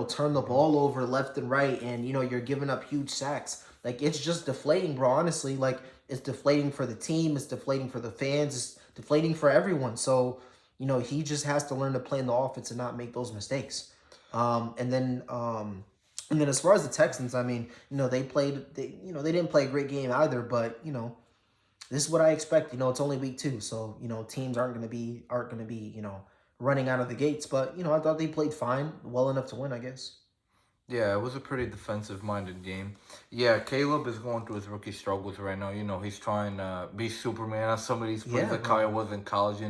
turn the ball over left and right and, you're giving up huge sacks, like it's just deflating, bro. Honestly, like it's deflating for the team, it's deflating for the fans, it's deflating for everyone. So, he just has to learn to play in the offense and not make those mistakes. And then as far as the Texans, I mean, they didn't play a great game either, but this is what I expect. It's only week 2, so teams aren't gonna be running out of the gates. But I thought they played fine, well enough to win, I guess. Yeah, it was a pretty defensive-minded game. Yeah, Caleb is going through his rookie struggles right now. He's trying to be Superman on some of these plays Yeah, that bro. Kyle was in college.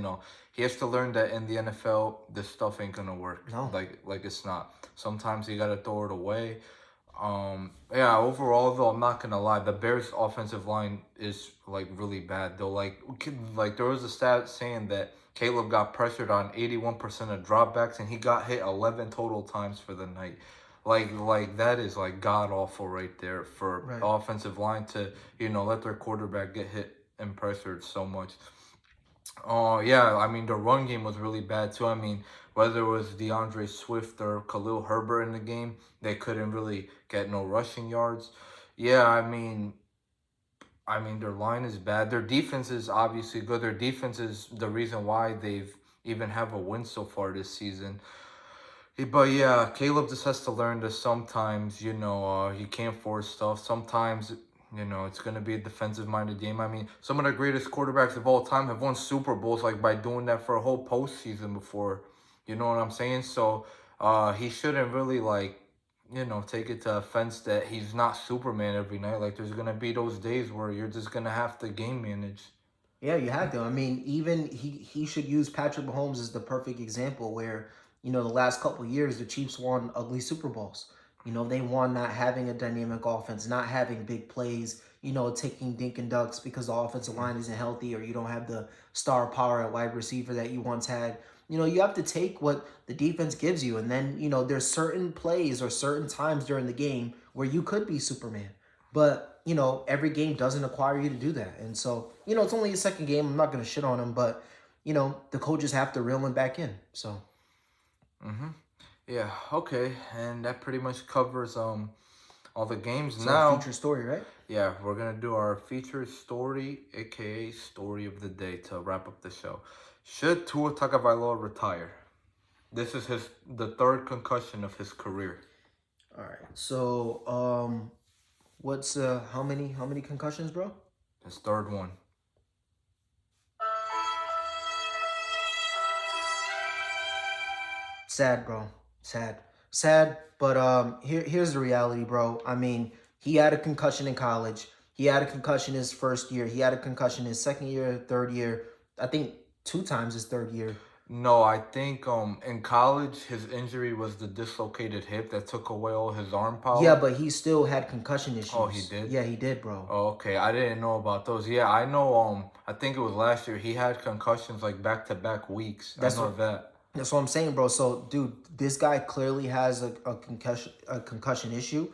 He has to learn that in the NFL, this stuff ain't gonna work. No. Like it's not. Sometimes you gotta throw it away. Yeah. Overall, though, I'm not gonna lie. The Bears' offensive line is like really bad, though. Like there was a stat saying that Caleb got pressured on 81% of dropbacks, and he got hit 11 total times for the night. Like that is like god awful right there for Right. offensive line to let their quarterback get hit and pressured so much. Oh yeah, I mean the run game was really bad too. I mean whether it was DeAndre Swift or Khalil Herbert in the game, they couldn't really get no rushing yards. Yeah, I mean their line is bad. Their defense is obviously good. Their defense is the reason why they've even have a win so far this season. But yeah, Caleb just has to learn that sometimes, he can't force stuff. Sometimes, it's going to be a defensive minded game. I mean, some of the greatest quarterbacks of all time have won Super Bowls like by doing that for a whole postseason before. You know what I'm saying? So he shouldn't really take it to offense that he's not Superman every night. Like there's going to be those days where you're just going to have to game manage. Yeah, you have to. I mean, even he should use Patrick Mahomes as the perfect example where, the last couple of years the Chiefs won ugly Super Bowls. They won not having a dynamic offense, not having big plays, taking dink and ducks because the offensive line isn't healthy or you don't have the star power at wide receiver that you once had. You have to take what the defense gives you. And then, there's certain plays or certain times during the game where you could be Superman. But, every game doesn't require you to do that. And so, it's only a second game. I'm not going to shit on him, but, the coaches have to reel him back in. So, Mm-hmm. Yeah, okay. And that pretty much covers all the games. so Now, feature story, right? yeah, we're gonna do our feature story, aka story of the day, to wrap up the show. Should Tua Tagovailoa retire? This is the third concussion of his career. All right. So, what's how many concussions, bro? His third one. Sad, bro. Sad. Sad, but here's the reality, bro. I mean, he had a concussion in college. He had a concussion his first year. He had a concussion his second year, third year. I think 2 times his third year. No, I think in college his injury was the dislocated hip that took away all his arm Yeah, power. but he still had concussion issues. Oh, he did? Yeah, he did, bro. Oh, okay, I didn't know about those. Yeah, I know. I think it was last year. He had concussions like back to back weeks. I That's know what that. that's what I'm saying, bro. So, dude, this guy clearly has a concussion issue.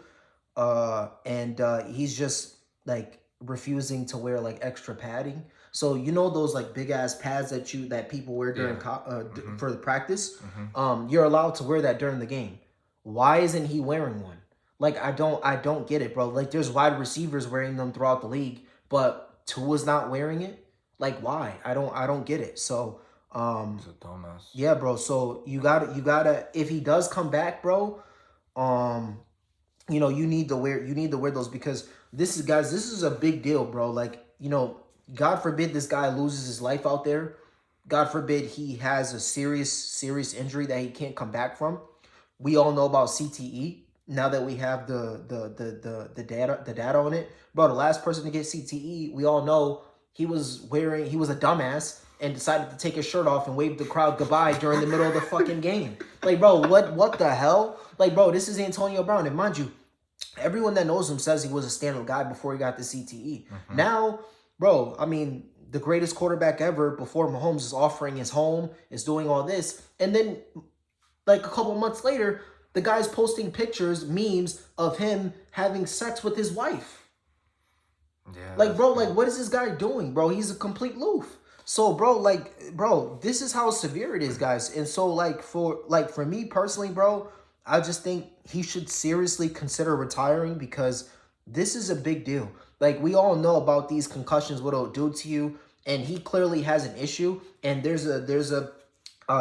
And he's just like refusing to wear like extra padding. So those like big ass pads that people wear during Yeah. Mm-hmm. for the practice. Mm-hmm. You're allowed to wear that during the game. Why isn't he wearing one? Like I don't get it, bro. Like there's wide receivers wearing them throughout the league, but Tua's not wearing it. Like why? I don't get it. So He's a dumbass. yeah, bro. So you gotta if he does come back, bro. Um, you need to wear those because this is a big deal, bro. Like, God forbid this guy loses his life out there. God forbid he has a serious injury that he can't come back from. We all know about CTE. Now that we have the data on it, bro, the last person to get CTE, we all know he was a dumbass and decided to take his shirt off and wave the crowd goodbye during the middle of the fucking game. Like, bro, what the hell? Like, bro, this is Antonio Brown, and mind you, everyone that knows him says he was a stand-up guy before he got the CTE. Now, bro, I mean, the greatest quarterback ever before Mahomes is offering his home, is doing all this, and then like a couple months later, the guy's posting pictures, memes of him having sex with his wife. Yeah. Like, bro, like, what is this guy doing, bro? He's a complete loof. So, bro, like, bro, this is how severe it is, guys. And so, for me personally, bro, I just think he should seriously consider retiring because this is a big deal. Like, we all know about these concussions, what it'll do to you, and he clearly has an issue. And there's a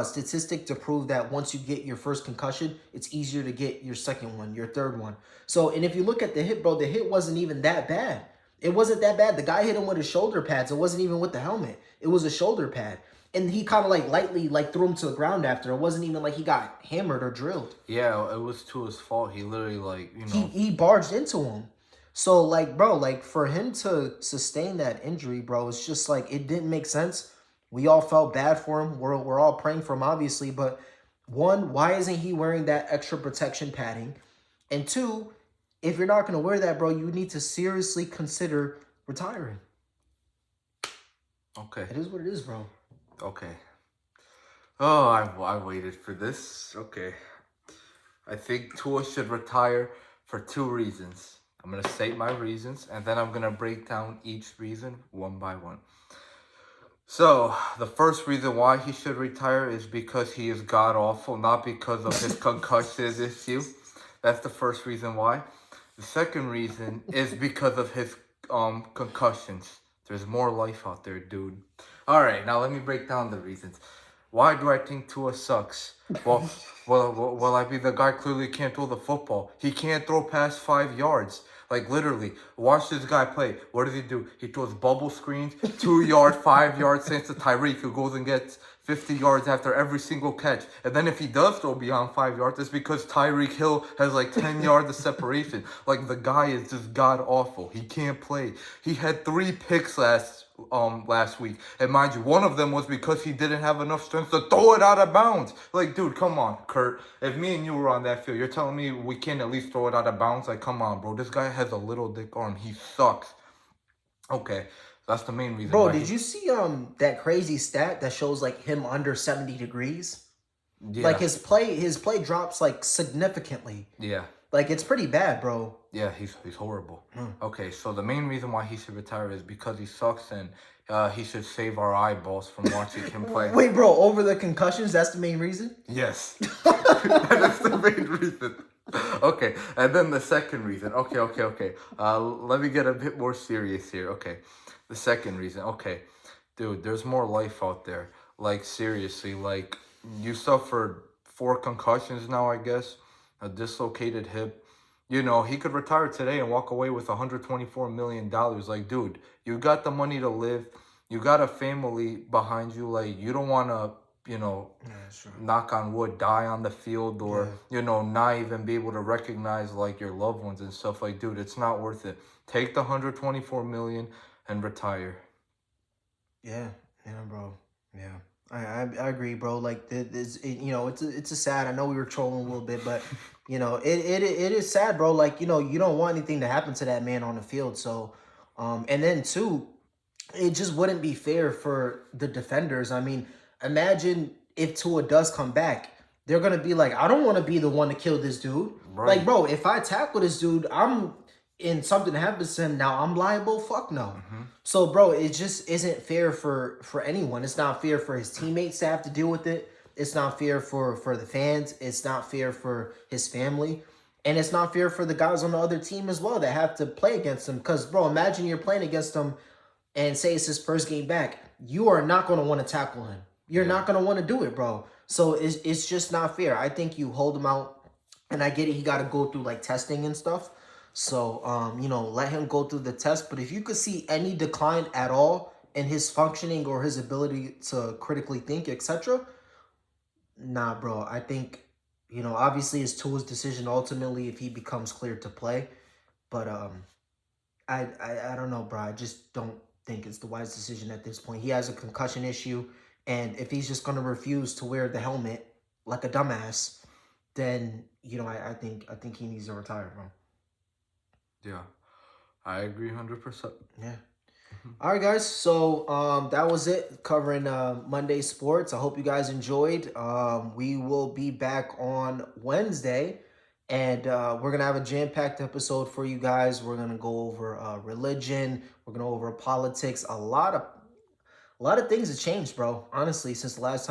statistic to prove that once you get your first concussion, it's easier to get your second one, your third one. So, and if you look at the hit, bro, the hit wasn't even that bad. It wasn't that bad. The guy hit him with his shoulder pads. It wasn't even with the helmet. It was a shoulder pad. And he kind of like lightly like threw him to the ground after. It wasn't even like he got hammered or drilled. Yeah, it was to his fault. He literally like, He barged into him. So like, bro, like for him to sustain that injury, bro, it's just like it didn't make sense. We all felt bad for him. We're all praying for him, obviously. But one, why isn't he wearing that extra protection padding? And two, if you're not gonna wear that, bro, you need to seriously consider retiring. Okay. It is what it is, bro. Okay. Oh, I waited for this. Okay. I think Tua should retire for 2 reasons. I'm going to state my reasons, and then I'm going to break down each reason one by one. So, the first reason why he should retire is because he is god-awful, not because of his concussion issue. That's the first reason why. The second reason is because of his concussions. There's more life out there, dude. All right, now let me break down the reasons. Why do I think Tua sucks? Well, I mean, the guy clearly can't throw the football. He can't throw past 5 yards. Like, literally, watch this guy play. What does he do? He throws bubble screens, 2 yard, 5 yard since to Tyreek, who goes and gets 50 yards after every single catch. And then if he does throw beyond 5 yards, it's because Tyreek Hill has like 10 yards of separation. Like, the guy is just god-awful. He can't play. He had 3 picks last week, and mind you, one of them was because he didn't have enough strength to throw it out of bounds. Like, dude, come on, Kurt. If me and you were on that field, you're telling me we can't at least throw it out of bounds? Like, come on, bro. This guy has a little dick arm. He sucks. Okay, that's the main reason. Bro, did you see that crazy stat that shows like him under 70 degrees? Yeah. Like his play drops like significantly. Yeah. Like it's pretty bad, bro. Yeah, he's horrible. Okay, so the main reason why he should retire is because he sucks, and he should save our eyeballs from watching him play. Wait, bro, over the concussions, that's the main reason? Yes. That's the main reason. Okay, and then the second reason. Okay. Let me get a bit more serious here. Okay, the second reason. Okay, dude, there's more life out there. Like, seriously, like, you suffered 4 concussions now, I guess. A dislocated hip. You know, he could retire today and walk away with $124 million. Like, dude, you got the money to live. You got a family behind you. Like, you don't want to, knock on wood, die on the field, or, not even be able to recognize, like, your loved ones and stuff. Like, dude, it's not worth it. Take the $124 million and retire. Yeah, bro. Yeah. I agree, bro. Like it's a sad. I know we were trolling a little bit, but it is sad, bro. Like you don't want anything to happen to that man on the field. So, and then two, it just wouldn't be fair for the defenders. I mean, imagine if Tua does come back, they're gonna be like, I don't want to be the one to kill this dude. Right. Like, bro, if I tackle this dude, and something happens to him, now I'm liable? Fuck no. So, bro, it just isn't fair for anyone. It's not fair for his teammates to have to deal with it. It's not fair for the fans. It's not fair for his family. And it's not fair for the guys on the other team as well that have to play against him. Because, bro, imagine you're playing against him and say it's his first game back. You are not going to want to tackle him. You're not going to want to do it, bro. So it's just not fair. I think you hold him out. And I get it. He got to go through, like, testing and stuff. So, let him go through the test. But if you could see any decline at all, in his functioning or his ability to critically think, etc. Nah, bro. I think, obviously it's Tua's decision ultimately if he becomes cleared to play. But I don't know, bro. I just don't think it's the wise decision at this point. He has a concussion issue, and if he's just gonna refuse to wear the helmet like a dumbass, then I think he needs to retire, bro. Yeah, I agree 100%. Yeah. All right, guys. So that was it covering Monday sports. I hope you guys enjoyed. We will be back on Wednesday, and we're gonna have a jam-packed episode for you guys. We're gonna go over religion. We're gonna go over politics. A lot of things have changed, bro. Honestly, since last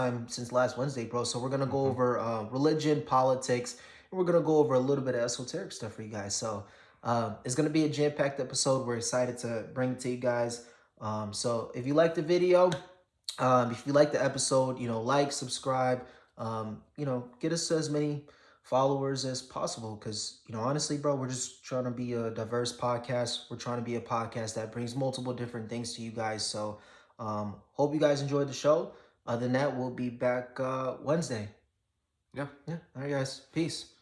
Wednesday, bro. So we're gonna go over religion, politics, and we're gonna go over a little bit of esoteric stuff for you guys. So it's gonna be a jam-packed episode. We're excited to bring it to you guys. So if you like the video, if you like the episode, like, subscribe, get us as many followers as possible. Because honestly, bro, we're just trying to be a diverse podcast. We're trying to be a podcast that brings multiple different things to you guys. So hope you guys enjoyed the show. Other than that, we'll be back Wednesday. Yeah. All right, guys. Peace.